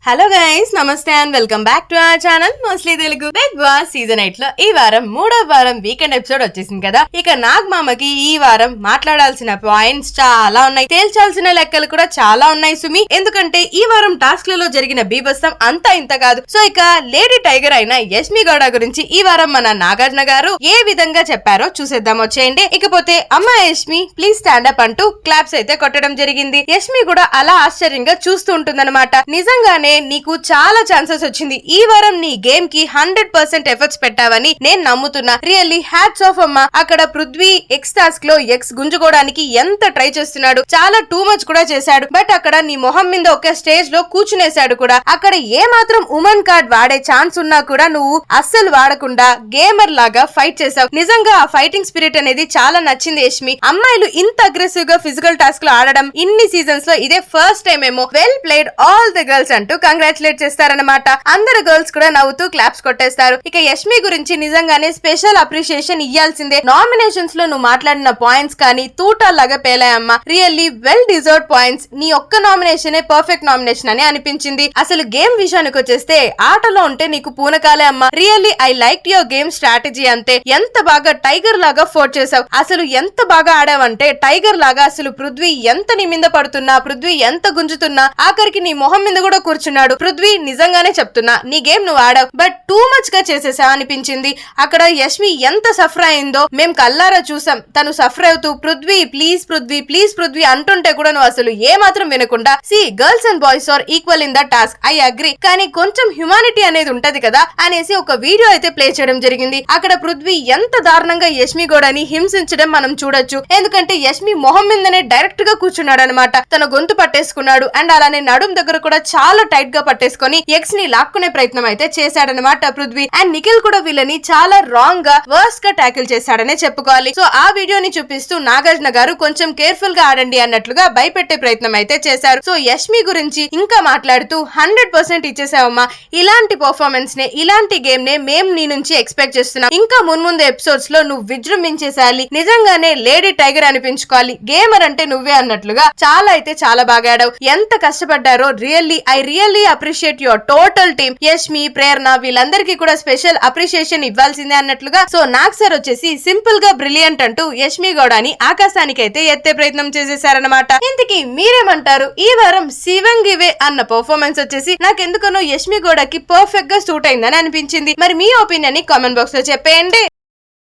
Hello guys, నమస్తే and welcome back to our channel mostly Telugu. Bigg Boss season 8 లో ఈ వారం 3వ వారం వీకెండ్ ఎపిసోడ్ వచ్చేసింది కదా. ఇక నాగమామకి ఈ వారం మాట్లాడాల్సిన పాయింట్స్ చాలా ఉన్నాయి, తేల్చాల్సిన లెక్కలు కూడా చాలా ఉన్నాయి సుమి. ఎందుకంటే ఈ వారం టాస్క్ లలో జరిగిన బీభత్సం అంతా ఇంత కాదు. సో ఇక లేడీ టైగర్ అయిన యష్మి గౌడ గురించి ఈ వారం మన నాగార్జున గారు ఏ విధంగా చెప్పారో చూసేద్దాం వచ్చేయండి. ఇకపోతే అమ్మ యష్మి ప్లీజ్ స్టాండ్ అప్ అంటూ క్లాప్స్ అయితే కొట్టడం జరిగింది. యష్మి కూడా అలా ఆశ్చర్యంగా చూస్తూ ఉంటుందన్నమాట. నిజంగానే నీకు చాలా ఛాన్సెస్ వచ్చింది. ఈ వారం నీ గేమ్ కి 100% ఎఫర్ట్స్ పెట్టావని నేను నమ్ముతున్నా. రియల్లీ హ్యాట్స్ ఆఫ్ అమ్మా. అక్కడ పృథ్వీ ఎక్స్ టాస్క్ లో ఎక్స్ గుంజుకోవడానికి ఎంత ట్రై చేస్తున్నాడు, చాలా టూ మచ్ కూడా చేశాడు. బట్ అక్కడ నీ మొహం మీద ఒక స్టేజ్ లో కూర్చునేశాడు కూడా. అక్కడ ఏ మాత్రం ఉమెన్ కార్డ్ వాడే ఛాన్స్ ఉన్నా కూడా నువ్వు అస్సలు వాడకుండా గేమర్ లాగా ఫైట్ చేసావు. నిజంగా ఆ ఫైటింగ్ స్పిరిట్ అనేది చాలా నచ్చింది యష్మి. అమ్మాయిలు ఇంత అగ్రెసివ్ గా ఫిజికల్ టాస్క్ లో ఆడడం ఇన్ని సీజన్స్ లో ఇదే ఫస్ట్ టైం ఏమో. Well played all the girls అంటూ కంగ్రాచులేట్ చేస్తారన్నమాట. అందరు గర్ల్స్ కూడా నవ్వుతూ క్లాప్స్ కొట్టేస్తారు. ఇక యష్మి గురించి నిజంగానే స్పెషల్ అప్రిషియేషన్ ఇయ్యాల్సిందే. నామినేషన్స్ లో నువ్వు మాట్లాడిన పాయింట్స్ కానీ తూటాలాగా పేలాయమ్మా. Really well deserved points. నీ ఒక్క నామినేషన్ పర్ఫెక్ట్ నామినేషన్ అని అనిపించింది. అసలు గేమ్ విషయానికి వచ్చేస్తే ఆటలో ఉంటే నీకు పూనకాలే అమ్మా. Really I like your game strategy. అంతే, ఎంత బాగా టైగర్ లాగా ఫోర్ట్ చేసావు. అసలు ఎంత బాగా ఆడావంటే టైగర్ లాగా. అసలు పృథ్వీ ఎంత నీ మీద పడుతున్నా, పృథ్వీ ఎంత గుంజుతున్నా, ఆఖరికి నీ మొహం మీద కూడా కూర్చున్నాడు. పృథ్వీ నిజంగానే చెప్తున్నా, నీ గేమ్ నువ్వు ఆడావు, బట్ టూ మచ్ గా చేసేసా అనిపించింది. అక్కడ యష్మి ఎంత సఫర్ అయిందో మేము కల్లారా చూసాం. తను సఫర్ అవుతూ పృథ్వీ ప్లీజ్ పృథ్వీ ప్లీజ్ పృథ్వీ అంటుంటే కూడా నువ్వు అసలు ఏ మాత్రం వినకుండా, see girls and boys are equal in the task, I agree, కానీ కొంచెం హ్యుమానిటీ అనేది ఉంటది కదా అనేసి ఒక వీడియో అయితే ప్లే చేయడం జరిగింది. అక్కడ పృథ్వీ ఎంత దారుణంగా యష్మి గౌడని హింసించడం మనం చూడొచ్చు. ఎందుకంటే యష్మి మొహం మీదనే డైరెక్ట్ గా కూర్చున్నాడు అనమాట. తన గొంతు పట్టేసుకున్నాడు అండ్ అలానే నడుం దగ్గర కూడా చాలా టైట్ గా పట్టేసుకొని ఎక్స్ ని లాక్కునే ప్రయత్నం అయితే చేశాడనమాట పృథ్వీ. అండ్ నిఖిల్ కూడా వీళ్ళని చాలా రాంగ్ గా వర్స్ట్ గా టాకిల్ చేశాడనే చెప్పుకోవాలి. సో ఆ వీడియోని చూపిస్తూ నాగార్జున గారు కొంచెం కేర్ఫుల్ గా ఆడండి అన్నట్లుగా భయపెట్టే ప్రయత్నం అయితే చేశారు. సో యష్మి గురించి ఇంకా మాట్లాడుతూ 100% ఇచ్చేసావమ్మా. ఇలాంటి పర్ఫార్మెన్స్ నే, ఇలాంటి గేమ్ నే మేము నీ నుంచి ఎక్స్పెక్ట్ చేస్తున్నాం. ఇంకా మున్ముందు ఎపిసోడ్స్ లో నువ్వు విజృంభించేసాలి. నిజంగానే లేడీ టైగర్ అనిపించుకోవాలి. గేమర్ అంటే నువ్వే అన్నట్లుగా చాలా అయితే చాలా బాగా ఆడావు. ఎంత కష్టపడ్డారో really I really appreciate your total team. Yashmi, Prerana వీళ్ళందరికీ కూడా స్పెషల్ అప్రిషియేషన్ ఇవ్వాల్సిందే అన్నట్లుగా. సో నాగ్ సార్ వచ్చేసి సింపుల్ గా బ్రిలియంట్ అంటూ యష్మి గౌడని ఆకాశానికి అయితే ఎత్తే ప్రయత్నం చేసేసారనమాట. ఇంతకీ మీరేమంటారు? ఈ వారం శివంగివే అన్న పర్ఫార్మెన్స్ వచ్చేసి నాకెందుకనో యష్మి గౌడకి పర్ఫెక్ట్ గా సూట్ అయిందని అనిపించింది. మరి మీ ఒపీనియన్ ని కామెంట్ బాక్స్ లో చెప్పేయండి.